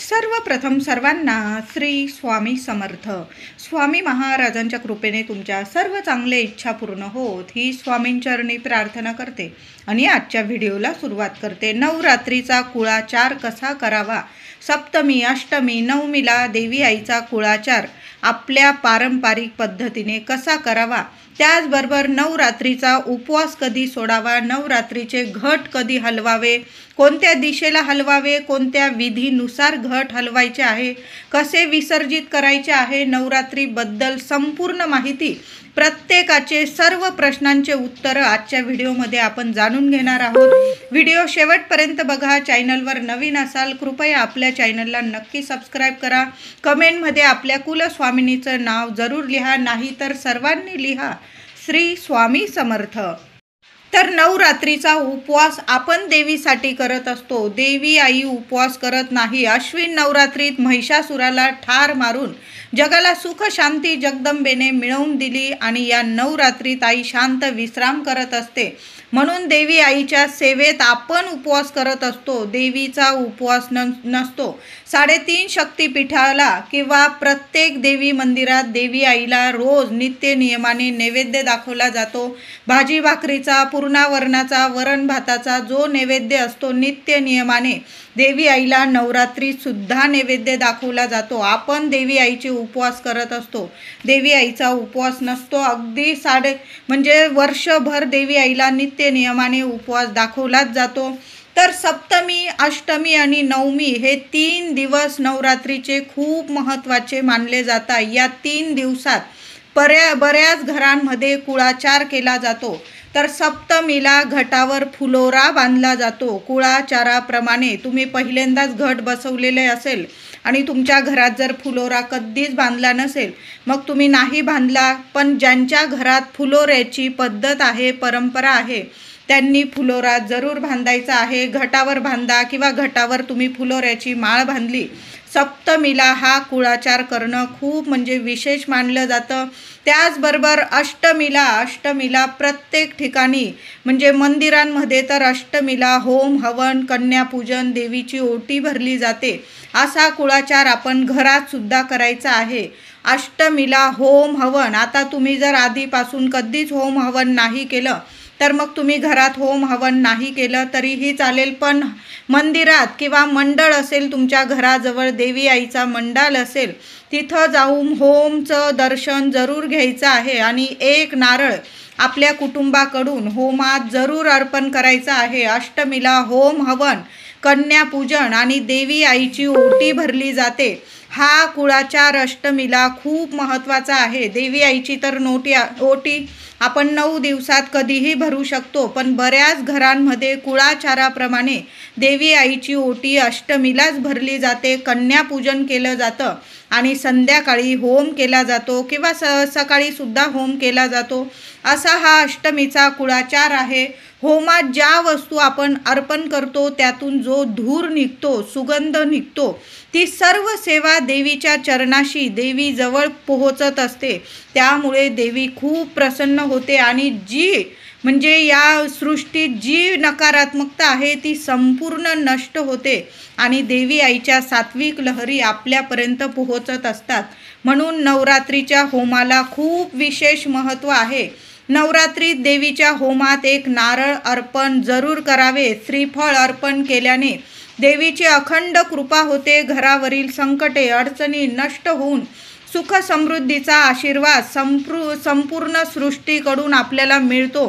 सर्वप्रथम सर्वांना श्री स्वामी समर्थ. स्वामी महाराजांच्या कृपेने तुमच्या सर्व चांगल्या इच्छा पूर्ण होत ही स्वामींचरणी प्रार्थना करते आणि आजच्या व्हिडिओला सुरुवात करते. नवरात्रीचा कुळाचार कसा करावा? सप्तमी, अष्टमी, नवमीला देवी आईचा कुळाचार आपल्या पारंपरिक पद्धतीने कसा करावा, त्याचबरोबर नवरात्रीचा उपवास कधी सोडावा, नवरात्रीचे घट कधी हलवावे, कोणत्या दिशेला हलवावे, कोणत्या विधीनुसार घट हलवायचे आहे, कसे विसर्जित करायचे आहे, नवरात्रीबद्दल संपूर्ण माहिती, प्रत्येकाचे सर्व प्रश्नांचे उत्तर आजच्या व्हिडिओमध्ये आपण जाणून घेणार आहोत. व्हिडिओ शेवटपर्यंत बघा. चॅनलवर नवीन असाल कृपया आपल्या चॅनलला नक्की सबस्क्राईब करा. कमेंटमध्ये आपल्या कुलस्वामिनीचं नाव जरूर लिहा, नाही तर सर्वांनी लिहा श्री स्वामी समर्थ. तर नवरात्रीचा उपवास आपण देवीसाठी करत असतो. देवी आई उपवास करत नाही. अश्विन नवरात्रीत महिषासुराला ठार मारून जगाला सुख शांती जगदंबेने मिळवून दिली आणि या नवरात्रीत आई शांत विश्राम करत असते. म्हणून देवी आईच्या सेवेत आपण उपवास करत असतो. देवीचा उपवास नसतो. 3.5 शक्तिपीठाला किंवा प्रत्येक देवी मंदिरात देवी आईला रोज नित्य नियमाने नैवेद्य दाखवला जातो. भाजी भाकरीचा, पूर्णावरणाचा, वरण भाताचा जो नैवेद्य असतो नित्य नियमाने देवी आईला नवरात्रीत सुद्धा नैवेद्य दाखवला जातो. आपण देवी आईचे उपवास करत असतो. देवी आईचा उपवास नसतो. अगदी म्हणजे वर्षभर देवी आईला नित्य नियमाने उपवास दाखवलाच जातो. तर सप्तमी, अष्टमी आणि नवमी हे 3 दिवस नवरात्रीचे खूप महत्त्वाचे मानले जातात. या 3 दिवसात बऱ्याच घरांमध्ये कुळाचार केला जातो. तर सप्तमीला घटावर फुलोरा बांधला जातो. कुळाचाराप्रमाणे तुम्ही पहिल्यांदाच घट बसवलेले असेल आणि तुमच्या घरात जर फुलोरा कधीच बांधला नसेल, मग तुम्ही नाही बांधला, पण ज्यांच्या घरात फुलोऱ्याची पद्धत आहे, परंपरा आहे, त्यांनी फुलोरा जरूर बांधायचा आहे. घटावर बांधा किंवा घटावर तुम्ही फुलोऱ्याची माळ बांधली. सप्तमीला हा कुळाचार करणं खूप म्हणजे विशेष मानलं जातं. त्याचबरोबर अष्टमीला प्रत्येक ठिकाणी म्हणजे मंदिरांमध्ये तर अष्टमीला होम हवन, कन्यापूजन, देवीची ओटी भरली जाते. असा कुळाचार आपण घरात सुद्धा करायचा आहे. अष्टमीला होम हवन, आता तुम्ही जर आधीपासून कधीच होम हवन नाही केलं तर मग तुम्ही घरात होम हवन नाही केलं तरीही चालेल, पण मंदिरात किंवा मंडळ असेल, तुमच्या घराजवळ देवी आईचा मंडळ असेल, तिथं जाऊन होमचं दर्शन जरूर घ्यायचं आहे आणि एक नारळ आपल्या कुटुंबाकडून होमात जरूर अर्पण करायचं आहे. अष्टमीला होम हवन, कन्यापूजन आणि देवी आईची ओटी भरली जाते. हा कुळाचार अष्टमीला खूप महत्त्वाचा आहे. देवी आईची तर ओटी आपण 9 दिवसात कधीही भरू शकतो, पण बऱ्याच घरांमध्ये कुळाचाराप्रमाणे देवी आईची ओटी अष्टमीलाच भरली जाते. कन्यापूजन केलं जातं आणि संध्याकाळी होम केला जातो किंवा सकाळी सुद्धा होम केला जातो. असा हा अष्टमीचा कुळाचार आहे. होमात ज्या वस्तू आपण अर्पण करतो त्यातून जो धूर निघतो, सुगंध निघतो, ती सर्व सेवा देवीच्या चरणाशी देवी जवळ पोहोचत असते. त्यामुळे देवी खूप प्रसन्न होते आणि म्हणजे या सृष्टीत जी नकारात्मकता आहे ती संपूर्ण नष्ट होते आणि देवी आईच्या सात्विक लहरी आपल्यापर्यंत पोहोचत असतात. म्हणून नवरात्रीच्या होमाला खूप विशेष महत्त्व आहे. नवरात्रीत देवीच्या होमात एक नारळ अर्पण जरूर करावे. श्रीफळ अर्पण केल्याने देवीची अखंड कृपा होते. घरावरील संकटे अडचणी नष्ट होऊन सुख समृद्धीचा आशीर्वाद संपूर्ण सृष्टीकडून आपल्याला मिळतो.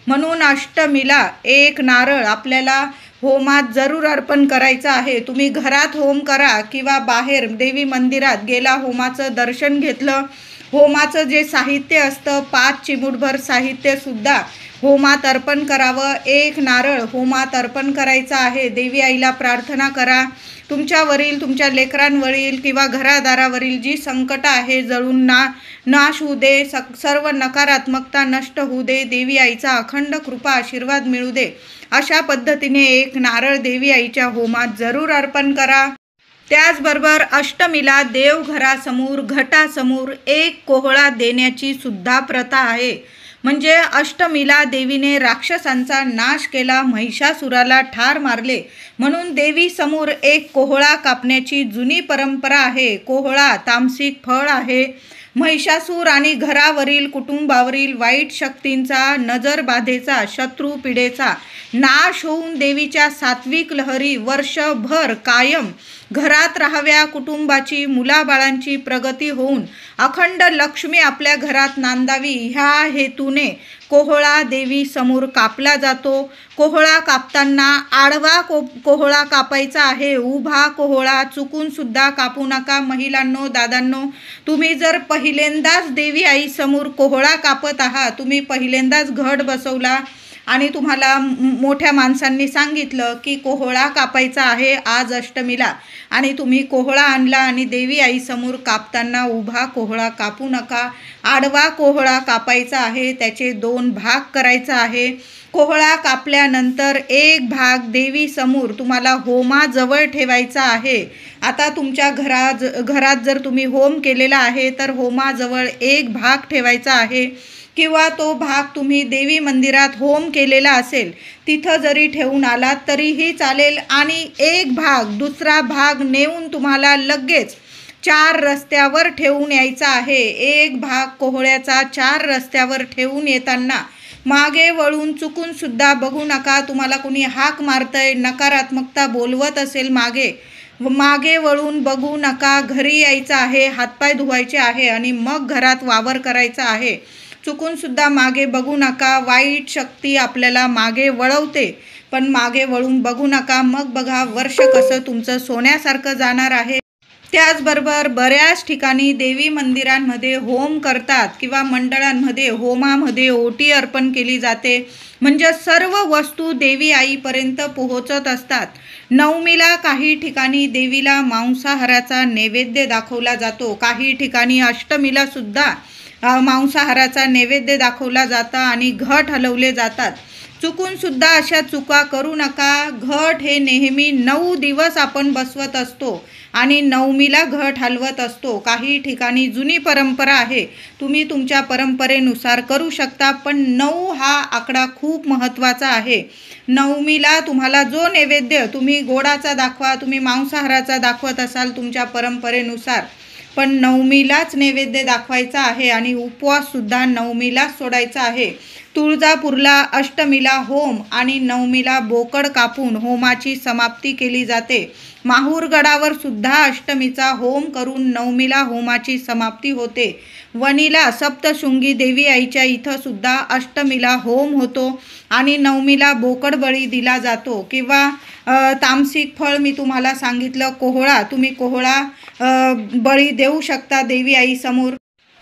म्हणून अष्टमीला एक नारळ आपल्याला होमात जरूर अर्पण करायचं आहे. तुम्ही घरात होम करा किंवा बाहेर देवी मंदिरात गेला, होमाचं दर्शन घेतलं, होमाचं जे साहित्य असतं 5 चिमूटभर साहित्यसुद्धा होमात अर्पण करावं. एक नारळ होमात अर्पण करायचा आहे. देवी आईला प्रार्थना करा, तुमच्यावरील, तुमच्या लेकरांवरील किंवा घरादारावरील जी संकट आहे जळून नाश होऊ दे, सर्व नकारात्मकता नष्ट होऊ दे, देवी आईचा अखंड कृपा आशीर्वाद मिळू दे. अशा पद्धतीने एक नारळ देवी आईच्या होमात जरूर अर्पण करा. त्याचबरोबर अष्टमीला देवघरासमोर घटासमोर एक कोहळा देण्याची सुद्धा प्रथा आहे. म्हणजे अष्टमीला देवीने राक्षसांचा नाश केला, महिषासुराला ठार मारले, म्हणून देवी समोर एक कोहळा कापण्याची जुनी परंपरा आहे. कोहळा तामसिक फळ आहे. महिषासूर आणि घरावरील कुटुंबावरील वाईट शक्तींचा, नजरबाधेचा, शत्रुपीडेचा नाश होऊन देवीच्या सात्विक लहरी वर्षभर कायम घरात राहाव्या, कुटुंबाची मुलाबाळांची प्रगती होऊन अखंड लक्ष्मी आपल्या घरात नांदावी, ह्या हेतूने कोहळा देवी समोर कापला जातो. कोहळा कापताना आडवा कोहळा कापायचा आहे. उभा कोहळा चुकून सुद्धा कापू नका. महिलांनो, दादांनो, तुम्ही जर पहिल्यांदाच देवी आई समोर कोहळा कापत आहात, तुम्ही पहिल्यांदाच घट बसवला आणि तुम्हाला मोठ्या माणसांनी सांगितलं की कोहळा कापायचा आहे आज अष्टमीला, आणि तुम्ही कोहळा आणला आणि देवी आई समोर कापताना उभा कोहळा कापू नका, आडवा कोहळा कापायचा आहे. त्याचे 2 भाग करायचा आहे. कोहळा कापल्यानंतर एक भाग देवी समोर तुम्हाला होमाजवळ ठेवायचा आहे. आता तुमच्या घरात जर तुम्ही होम केलेला आहे तर होमाजवळ एक भाग ठेवायचा आहे, किंवा तो भाग तुम्ही देवी मंदिरात होम केलेला असेल तिथं जरी ठेवून आलात तरीही चालेल. आणि एक भाग, दुसरा भाग नेऊन तुम्हाला लगेच 4 रस्त्यावर ठेवून यायचा आहे. एक भाग कोहळ्याचा 4 रस्त्यावर ठेवून येताना मागे वळून चुकून सुद्धा बघू नका. तुम्हाला कुणी हाक मारतंय, नकारात्मकता बोलवत असेल मागे वळून बघू नका. घरी यायचं आहे, हातपाय धुवायचे आहे आणि मग घरात वावर करायचा आहे. चुकून सुद्धा मागे बघू नका. वाईट शक्ती आपल्याला मागे वळवते, पण मागे वळून बघू नका. मग बघा वर्ष कसं तुमचं सोन्यासारखं जाणार आहे. त्याचबरोबर बऱ्याच ठिकाणी देवी मंदिरांमध्ये होम करतात किंवा मंडळांमध्ये होमामध्ये ओटी अर्पण केली जाते. म्हणजे सर्व वस्तू देवी आईपर्यंत पोहोचत असतात. नवमीला काही ठिकाणी देवीला मांसाहाराचा नैवेद्य दाखवला जातो. काही ठिकाणी अष्टमीला सुद्धा मांसाहाराचा नैवेद्य दाखवला जाता आणि घट हलवले जातात. चुकून सुद्धा अशा चुका करू नका. घट हे नेहमी 9 दिवस आपण बसवत असतो आणि नवमीला घट हलवत असतो. काही ठिकाणी जुनी परंपरा आहे, तुम्ही तुमच्या परंपरेनुसार करू शकता, पण 9 हा आकडा खूप महत्त्वाचा आहे. नवमीला तुम्हाला जो नैवेद्य, तुम्ही गोडाचा दाखवा, तुम्ही मांसाहाराचा दाखवत असाल तुमच्या परंपरेनुसार, पण नवमीलाच नैवेद्य दाखवायचा आहे आणि उपवाससुद्धा नवमीलाच सोडायचा आहे. तुळजापूरला अष्टमीला होम आणि नवमीला बोकड कापून होमाची समाप्ती केली जाते. माहूरगडावर सुद्धा अष्टमीचा होम करून नवमीला होमाची समाप्ती होते. वणीला सप्तशृंगी देवी आईच्या इथं सुद्धा अष्टमीला होम होतो आणि नवमीला बोकड बळी दिला जातो. किंवा तामसिक फळ मी तुम्हाला सांगितलं कोहळा, तुम्ही कोहळा बळी देऊ शकता देवी आई समोर.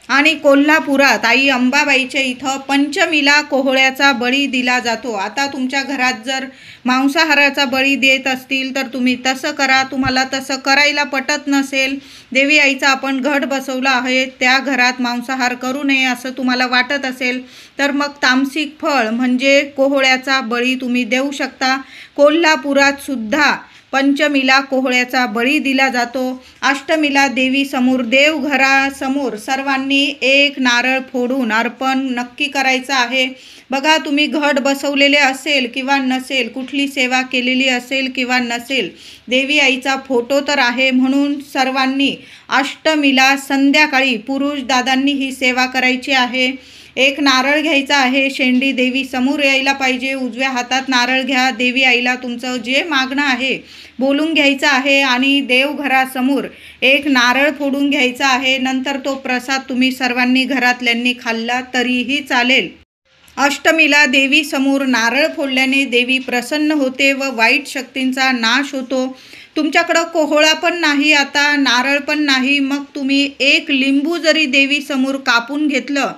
आणि कोल्हापुरात आई अंबाबाईच्या इथं पंचमीला कोहळ्याचा बळी दिला जातो. आता तुमच्या घरात जर मांसाहाराचा बळी देत असतील तर तुम्ही तसं करा. तुम्हाला तसं करायला पटत नसेल, देवी आईचा आपण घट बसवला आहे, त्या घरात मांसाहार करू नये असं तुम्हाला वाटत असेल तर मग तामसिक फळ म्हणजे कोहळ्याचा बळी तुम्ही देऊ शकता. कोल्हापुरात सुद्धा पंचमीला कोहळ्याचा बळी दिला जातो. अष्टमीला देवी समोर, देवघरासमोर सर्वांनी एक नारळ फोडून अर्पण नक्की करायचं आहे. बघा, तुम्ही घट बसवलेले असेल किंवा नसेल, कुठली सेवा केलेली असेल किंवा नसेल, देवी आईचा फोटो तर आहे, म्हणून सर्वांनी अष्टमीला संध्याकाळी पुरुष दादांनी ही सेवा करायची आहे. एक नारळ घ्यायचा आहे, शेंडी देवी समोर यायला पाहिजे. उजव्या हातात नारळ घ्या. देवी आईला तुमचं जे मागणं आहे बोलून घ्यायचं आहे आणि देवघरासमोर एक नारळ फोडून घ्यायचा आहे. नंतर तो प्रसाद तुम्ही सर्वांनी घरातल्यांनी खाल्ला तरीही चालेल. अष्टमीला देवी समोर नारळ फोडल्याने देवी प्रसन्न होते व वाईट शक्तींचा नाश होतो. तुमच्याकडं कोहळा पण नाही, आता नारळ पण नाही, मग तुम्ही एक लिंबू जरी देवी समोर कापून घेतलं,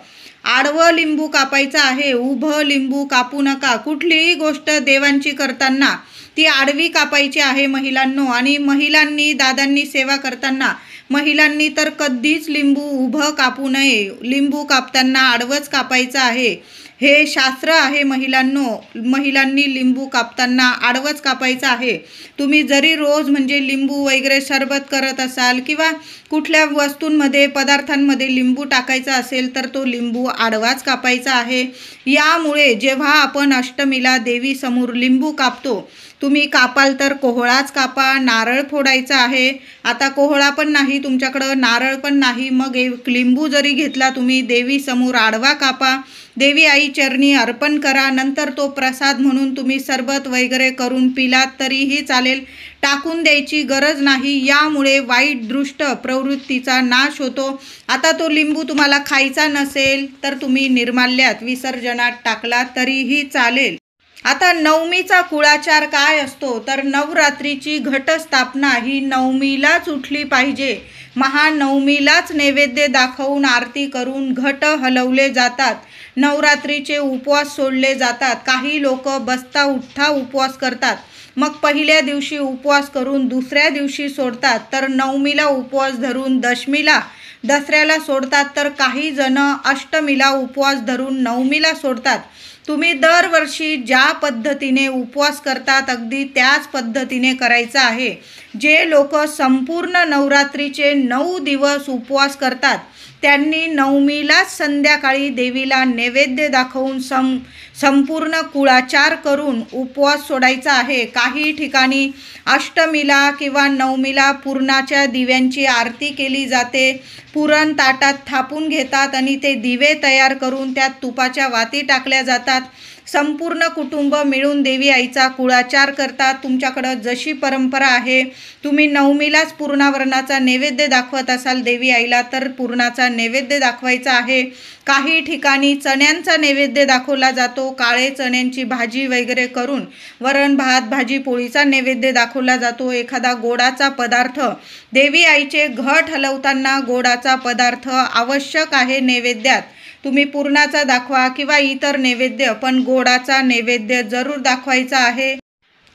आडवं लिंबू कापायचं आहे, उभं लिंबू कापू नका. कुठलीही गोष्ट देवांची करताना ती आडवी कापायची आहे महिलांनो. आणि महिलांनी, दादांनी सेवा करताना महिलांनी तर कधीच लिंबू उभं कापू नये. लिंबू कापताना आडवंच कापायचं आहे. हे शास्त्र आहे महिलांनी लिंबू कापताना आडवंच कापायचं आहे. तुम्ही जरी रोज म्हणजे लिंबू वगैरे सरबत करत असाल किंवा कुठल्या वस्तूंमध्ये पदार्थांमध्ये लिंबू टाकायचा असेल तर तो लिंबू आडवाच कापायचा आहे. यामुळे जेव्हा आपण अष्टमीला देवीसमोर लिंबू कापतो, तुम्ही कापाल तर कोहळाच कापा, नारळ फोडायचा आहे. आता कोहळा पण नाही तुमच्याकडं, नारळ पण नाही, मग एक लिंबू जरी घेतला तुम्ही देवीसमोर आडवा कापा, देवी आई चरणी अर्पण करा. नंतर तो प्रसाद म्हणून तुम्ही सरबत वगैरे करून पिलात तरीही चालेल, टाकून द्यायची गरज नाही. यामुळे वाईट दृष्ट प्रवृत्तीचा नाश होतो. आता तो लिंबू तुम्हाला खायचा नसेल तर तुम्ही निर्माल्यात विसर्जनात टाकला तरीही चालेल. आता नवमीचा कुळाचार काय असतो तर नवरात्रीची घटस्थापना ही नवमीलाच उठली पाहिजे. महानवमीलाच नैवेद्य दाखवून आरती करून घट हलवले जातात. नवरात्रीचे उपवास सोडले जातात. काही लोक बसता उठता उपवास करतात, मग पहिल्या दिवशी उपवास करून दुसऱ्या दिवशी सोडतात, तर नवमीला उपवास धरून दसऱ्याला सोडतात, तर काही जण अष्टमीला उपवास धरून नवमीला सोडतात. तुम्ही दरवर्षी ज्या पद्धतीने उपवास करतात अगदी त्याच पद्धतीने करायचं आहे. जे लोक संपूर्ण नवरात्रीचे 9 दिवस उपवास करतात त्यांनी नवमीलाच संध्याकाळी देवीला नैवेद्य दाखवून संपूर्ण कुळाचार करून उपवास सोडायचा आहे. काही ठिकाणी अष्टमीला किंवा नवमीला पुरणाच्या दिव्यांची आरती केली जाते. पुरण ताटात थापून घेतात आणि ते दिवे तयार करून त्यात तुपाच्या वाती टाकल्या जातात. संपूर्ण कुटुंब मिळून देवी आईचा कुळाचार करतात. तुमच्याकडं जशी परंपरा आहे, तुम्ही नवमीलाच पुरणावरणाचा नैवेद्य दाखवत असाल देवी आईला तर पुरणाचा नैवेद्य दाखवायचा आहे. काही ठिकाणी चण्यांचा नैवेद्य दाखवला जातो. काळे चण्यांची भाजी वगैरे करून वरण भात भाजी पोळीचा नैवेद्य दाखवला जातो. एखादा गोडाचा पदार्थ, देवी आईचे घट हलवताना गोडाचा पदार्थ आवश्यक आहे नैवेद्यात. तुम्ही पुरणाचा दाखवा किंवा इतर नैवेद्य, पण गोडाचा नैवेद्य जरूर दाखवायचा आहे.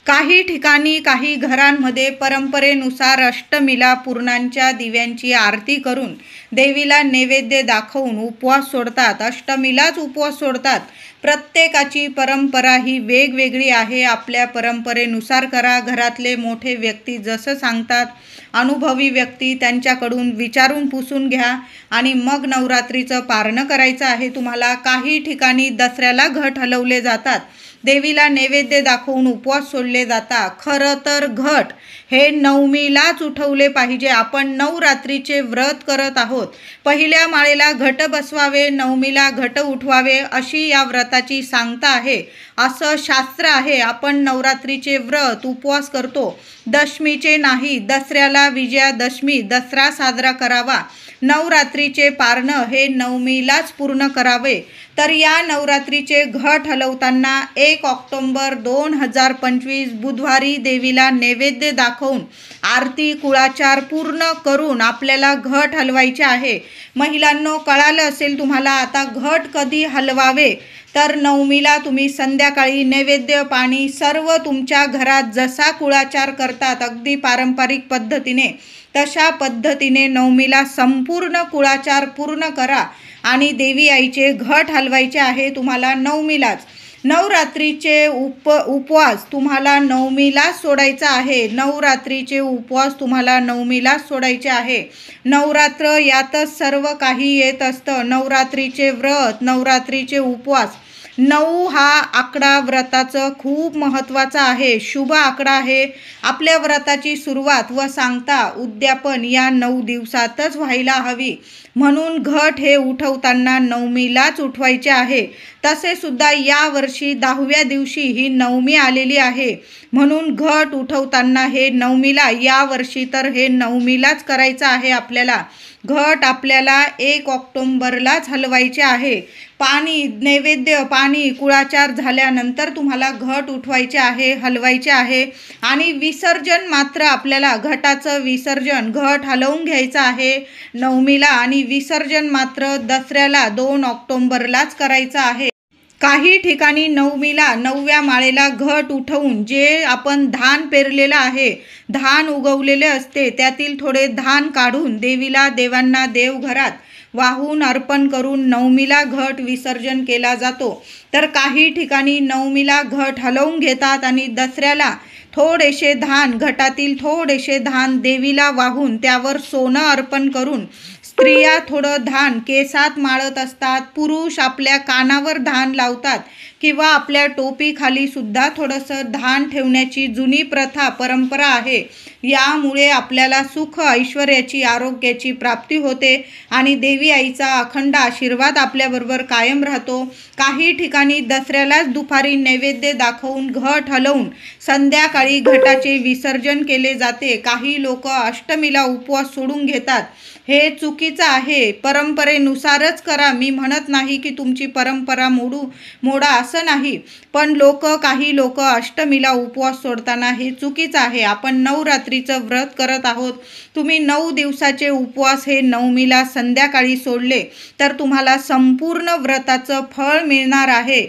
काही ठिकाणी काही घरांमध्ये परंपरेनुसार अष्टमीला पुरणांच्या दिव्यांची आरती करून देवीला नैवेद्य दाखवून उपवास सोडतात. अष्टमीलाच उपवास सोडतात. प्रत्येकाची परंपरा ही वेगवेगळी आहे. आपल्या परंपरेनुसार करा. घरातले मोठे व्यक्ती जसं सांगतात, अनुभवी व्यक्ती, त्यांच्याकडून विचारून पुसून घ्या आणि मग नवरात्रीचं पारणं करायचं आहे तुम्हाला. काही ठिकाणी दसऱ्याला घट हलवले जातात. देवीला नैवेद्य दाखवून उपवास सोडले जातात. खरं तर घट हे नवमीलाच उठवले पाहिजे. आपण नवरात्रीचे व्रत करत आहोत. पहिल्या माळेला घट बसवावे, नवमीला घट उठवावे अशी या व्रताची सांगता आहे. असं शास्त्र आहे. आपण नवरात्रीचे व्रत उपवास करतो, दशमीचे नाही. दसऱ्याला विजयादशमी दसरा साजरा करावा. नवरात्रीचे पारणं हे नवमीलाच पूर्ण करावे. तर या नवरात्रीचे घट हलवताना 1 ऑक्टोबर 2025 बुधवारी देवीला नैवेद्य दाखवून आरती कुळाचार पूर्ण करून आपल्याला घट हलवायचे आहे. महिलांनो, कळालं असेल तुम्हाला आता घट कधी हलवावे तर नवमीला तुम्ही संध्याकाळी नैवेद्य पाणी सर्व तुमच्या घरात जसा कुळाचार करतात अगदी पारंपरिक पद्धतीने तशा पद्धतीने नवमीला संपूर्ण कुळाचार पूर्ण करा आणि देवी आईचे घट हलवायचे आहे तुम्हाला नवमीलाच. नवरात्रीचे उपवास तुम्हाला नवमीलाच सोडायचा आहे. नवरात्रीचे उपवास तुम्हाला नवमीलाच सोडायचे आहे. नवरात्र यातच सर्व काही येत असतं. नवरात्रीचे व्रत, नवरात्रीचे उपवास. 9 हा आकडा व्रताचं खूप महत्त्वाचा आहे. शुभ आकडा आहे. आपल्या व्रताची सुरुवात व सांगता उद्यापन या 9 दिवसातच व्हायला हवी. म्हणून घट हे उठवताना नवमीलाच उठवायचे आहे. तसे सुद्धा यावर्षी 10व्या दिवशी ही नवमी आलेली आहे. म्हणून घट उठवताना हे नवमीला, यावर्षी तर हे नवमीलाच करायचं आहे आपल्याला. घट आपल्याला 1 ऑक्टोबरलाच हलवायचे आहे. पाणी, नैवेद्य, पाणी, कुळाचार झाल्यानंतर तुम्हाला घट उठवायचे आहे, हलवायचे आहे. आणि विसर्जन मात्र आपल्याला, घटाचं विसर्जन, घट हलवून घ्यायचं आहे नवमीला आणि विसर्जन मात्र दसऱ्याला 2 ऑक्टोबरलाच करायचं आहे. काही ठिकाणी नवमीला 9व्या माळेला घट उठवून जे आपण धान पेरलेलं आहे, धान उगवलेले असते, त्यातील थोडे धान काढून देवीला, देवांना, देवघरात वाहून अर्पण करून नवमीला घट विसर्जन केला जातो। तर काही ठिकाणी नवमीला घट हलवून घेतात आणि दसऱ्याला थोडेसे धान, घटातील थोडेसे धान देवीला वाहून त्यावर सोनं अर्पण करून स्त्रिया थोडं धान केसात माळत असतात, पुरुष आपल्या कानावर धान लावतात किंवा आपल्या टोपीखाली सुद्धा थोडंसं धान ठेवण्याची जुनी प्रथा परंपरा आहे। यामुळे आपल्याला सुख, ऐश्वर्याची, आरोग्याची प्राप्ती होते आणि देवी आईचा अखंड आशीर्वाद आपल्याबरोबर कायम राहतो। काही ठिकाणी दसऱ्यालाच दुपारी नैवेद्य दाखवून घट हलवून संध्याकाळी घटाचे विसर्जन केले जाते। काही लोक अष्टमीला उपवास सोडून घेतात, हे चुकीचं आहे। परंपरेनुसारच करा, मी म्हणत नाही की तुमची परंपरा मोडा असं नाही, पण काही लोक अष्टमीला उपवास सोडताना हे चुकीचं आहे। आपण नवरात्रीचं व्रत करत आहोत, तुम्ही 9 दिवसाचे उपवास हे नवमीला संध्याकाळी सोडले तर तुम्हाला संपूर्ण व्रताचं फळ मिळणार आहे।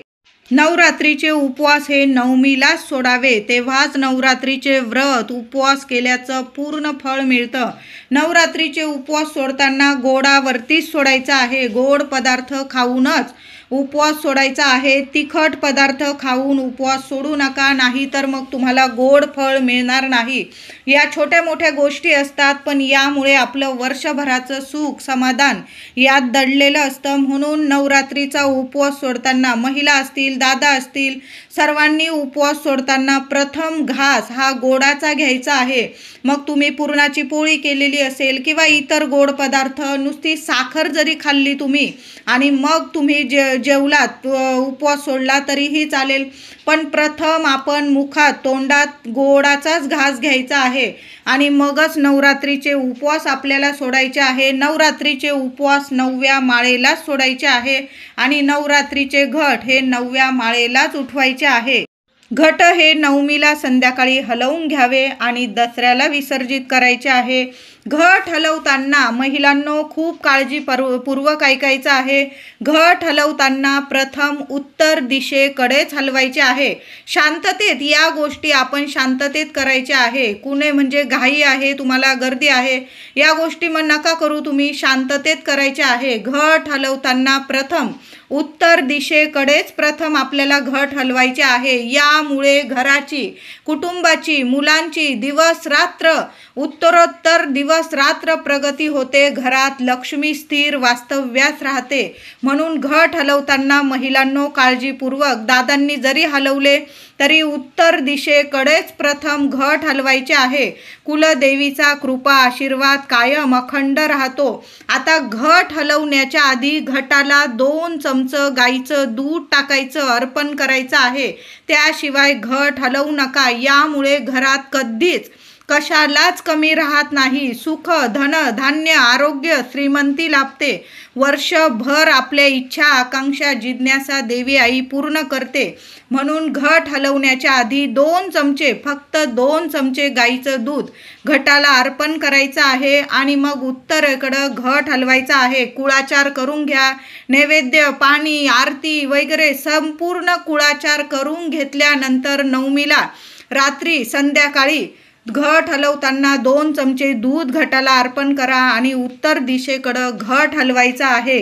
नवरात्रीचे उपवास हे नवमीलाच सोडावे, तेव्हाच नवरात्रीचे व्रत उपवास केल्याचं पूर्ण फळ मिळतं। नवरात्रीचे उपवास सोडताना गोडावरतीच सोडायचा आहे, गोड पदार्थ खाऊनच उपवास सोडायचा आहे। तिखट पदार्थ खाऊन उपवास सोडू नका, नाही तर मग तुम्हाला गोड फळ मिळणार नाही। या छोट्या मोठ्या गोष्टी असतात, पण यामुळे आपलं वर्षभराचं सुख समाधान यात दडलेलं असतं। म्हणून नवरात्रीचा उपवास सोडताना महिला असतील, दादा असतील, सर्वांनी उपवास सोडताना प्रथम घास हा गोडाचा घ्यायचा आहे। मग तुम्ही पुरणाची पोळी केलेली असेल किंवा इतर गोड पदार्थ, नुसती साखर जरी खाल्ली तुम्ही आणि मग तुम्ही जेवलात, उपवास सोडला तरीही चालेल, पण प्रथम आपण मुखात, तोंडात गोडाचाच घास घ्यायचा आहे आणि मगच नवरात्रीचे उपवास आपल्याला सोडायचे आहे। नवरात्रीचे उपवास 9व्या माळेलाच सोडायचे आहे आणि नवरात्रीचे घट हे 9व्या माळेलाच उठवायचे आहे। घट हे नवमीला संध्याकाळी हलवून घ्यावे आणि दसऱ्याला विसर्जित करायचे आहे। घट हलवताना महिलांनो खूप काळजीपूर्वक ऐकायचं आहे। घट हलवताना प्रथम उत्तर दिशेकडेच हलवायचे आहे, शांततेत। या गोष्टी आपण शांततेत करायच्या आहे। कुणे म्हणजे घाई आहे, तुम्हाला गर्दी आहे, या गोष्टी मग नका करू, तुम्ही शांततेत करायचे आहे। घट हलवताना प्रथम उत्तर दिशेकडेच प्रथम आपल्याला घट हलवायचे आहे। यामुळे घराची, कुटुंबाची, मुलांची दिवस रात्र, उत्तरोत्तर दिवस रात्र प्रगती होते। घरात लक्ष्मी स्थिर वास्तव्यास राहते। म्हणून घट हलवताना महिलांनो काळजीपूर्वक, दादांनी जरी हलवले तरी उत्तर दिशेकडेच प्रथम घट हलवायचे आहे। कुलदेवीचा कृपा आशीर्वाद कायम अखंड राहतो। आता घट हलवण्याच्या आधी घटाला 2 चमचे गाईचं दूध टाकायचं, अर्पण करायचं आहे। त्याशिवाय घट हलवू नका। यामुळे घरात कधीच कशालाच कमी राहत नाही। सुख, धन, धान्य, आरोग्य, श्रीमंती लाभते। वर्षभर आपल्या इच्छा, आकांक्षा, जिज्ञासा देवी आई पूर्ण करते। म्हणून घट हलवण्याच्या आधी 2 चमचे, फक्त 2 चमचे गाईचं दूध घटाला अर्पण करायचं आहे आणि मग उत्तरेकडं घट हलवायचा आहे। कुळाचार करून घ्या, नैवेद्य, पाणी, आरती वगैरे संपूर्ण कुळाचार करून घेतल्यानंतर नवमीला रात्री, संध्याकाळी घट हलवताना 2 चमचे दूध घटाला अर्पण करा आणि उत्तर दिशेकडं घट हलवायचा आहे।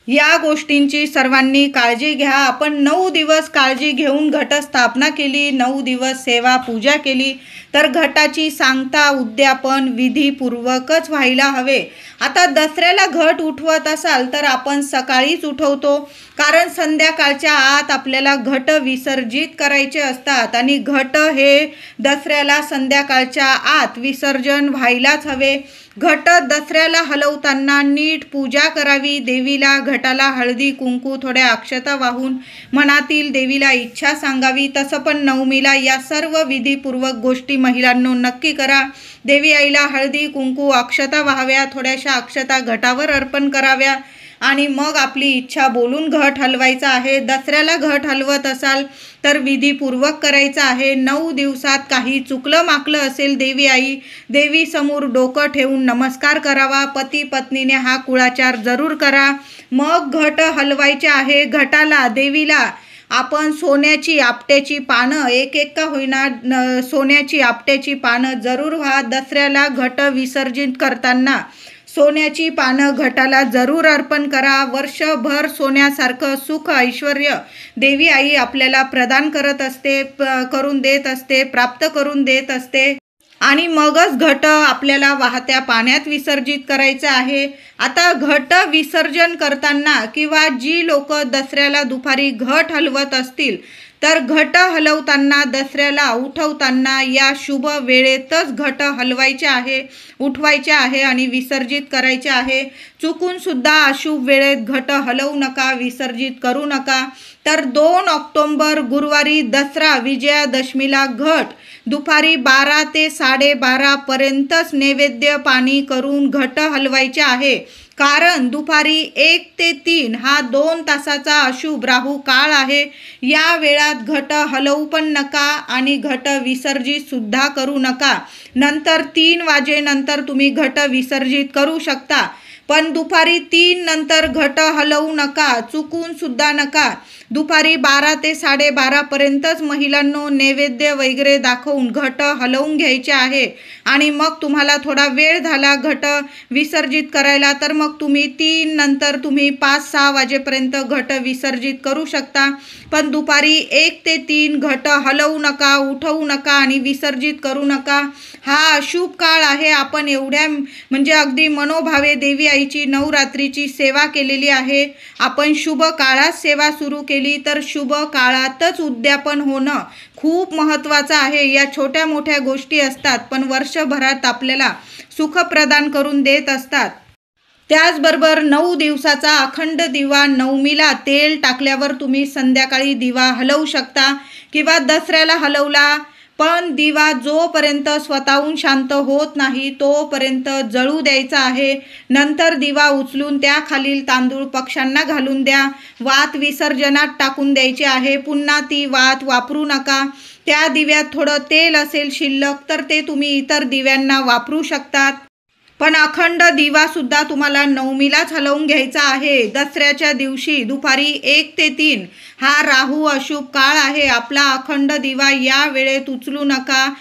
या गोष्टींची सर्वांनी काळजी घ्या। आपण 9 दिवस काळजी घेऊन घटस्थापना केली, 9 दिवस सेवा पूजा केली, तर घटाची सांगता, उद्यापन विधीपूर्वकच व्हायला हवे। आता दसऱ्याला घट उठवत असाल तर आपण सकाळीच उठवतो, कारण संध्याकाळच्या आत आपल्याला घट विसर्जित करायचे असतात आणि घट हे दसऱ्याला संध्याकाळच्या आत विसर्जन व्हायलाच हवे। घट दसऱ्याला हलवताना नीट पूजा करावी। देवीला घटाला हळदी कुंकू, थोड्या अक्षता वाहून मनातील देवीला इच्छा सांगावी। तसं पण नवमीला या सर्व विधीपूर्वक गोष्टी महिलांनो नक्की करा। देवी आईला हळदी कुंकू, अक्षता वाहाव्या, थोड्याशा अक्षता घटावर अर्पण कराव्या आणि मग आपली इच्छा बोलून घट हलवायचा आहे। दसऱ्याला घट हलवत असाल तर विधीपूर्वक करायचं आहे। 9 दिवसात काही चुकलं माकलं असेल, देवी समोर डोकं ठेवून नमस्कार करावा। पती पत्नीने हा कुळाचार जरूर करा। मग घट हलवायचे आहे। घटाला, देवीला आपण सोन्याची आपट्याची पानं, एक का होईना सोन्याची आपट्याची पानं जरूर व्हा। दसऱ्याला घट विसर्जित करताना सोन्याची पानं घटाला जरूर अर्पण करा. वर्षभर सोन्यासारखं सुख ऐश्वर देवी आई आपल्याला प्रदान करत असते, करून देत असते, प्राप्त करून देत असते. आणि मगच घट आपल्याला वाहत्या पाण्यात विसर्जित करायचं आहे. आता घट विसर्जन करताना किंवा जी लोक दसऱ्याला दुपारी घट हलवत असतील तर घट हलवताना दसऱ्याला उठवताना या शुभ वेळेतच घट हलवायचे आहे, उठवायचे आहे आणि विसर्जित करायचे आहे. चुकून सुद्धा अशुभ वेळेत घट हलवू नका, विसर्जित करू नका. तर 2 ऑक्टोबर गुरुवारी दसरा विजयादशमीला घट दुपारी 12 ते 12:30 पर्यंतच नैवेद्य पाणी करून घट हलवायचे आहे. कारण दुपारी 1 ते 3 हा 2 तासाचा अशुभ राहू काळ आहे. या वेळात घट हलवू पण नका आणि घट विसर्जित सुद्धा करू नका. नंतर 3 वाजेनंतर तुम्ही घट विसर्जित करू शकता, पण दुपारी 3 नंतर घट हलवू नका, चुकून सुद्धा नका. दुपारी 12 ते 12:30 पर्यंतच महिलांनो नैवेद्य वगैरे दाखवून घट हलवून घ्यायचे आहे. आणि मग तुम्हाला थोडा वेळ झाला घट विसर्जित करायला तर मग तुम्ही 3 नंतर तुम्ही 5-6 वाजेपर्यंत घट विसर्जित करू शकता. पण दुपारी 1 ते 3 घट हलवू नका, उठवू नका आणि विसर्जित करू नका. हा अशुभ काळ आहे. आपण एवढ्या म्हणजे अगदी मनोभावे देवी आईची नवरात्रीची सेवा केलेली आहे. आपण शुभ काळात सेवा सुरू केली तर शुभ काळातच उद्यापन होणं खूप महत्त्वाचं आहे. या छोट्या मोठ्या गोष्टी असतात पण वर्षभरात आपल्याला सुख प्रदान करून देत असतात. त्याचबरोबर 9 दिवसाचा अखंड दिवा नवमीला तेल टाकल्यावर तुम्ही संध्याकाळी दिवा हलवू शकता किंवा दसऱ्याला हलवला, पण दिवा जोपर्यंत स्वतःहून शांत होत नाही तोपर्यंत जळू द्यायचा आहे. नंतर दिवा उचलून त्याखालील तांदूळ पक्ष्यांना घालून द्या. वात विसर्जनात टाकून द्यायची आहे. पुन्हा ती वात वापरू नका. त्या दिव्यात थोडं तेल असेल शिल्लक तर ते तुम्ही इतर दिव्यांना वापरू शकतात. पण अखंड दिवा सुद्धा तुम्हाला नवमीलाच हलवून घ्यायचा आहे. दसऱ्याच्या दिवशी दुपारी 1 ते 3 हा राहू अशुभ काळ आहे. आपला अखंड दिवा या वेळेत उचलू नका.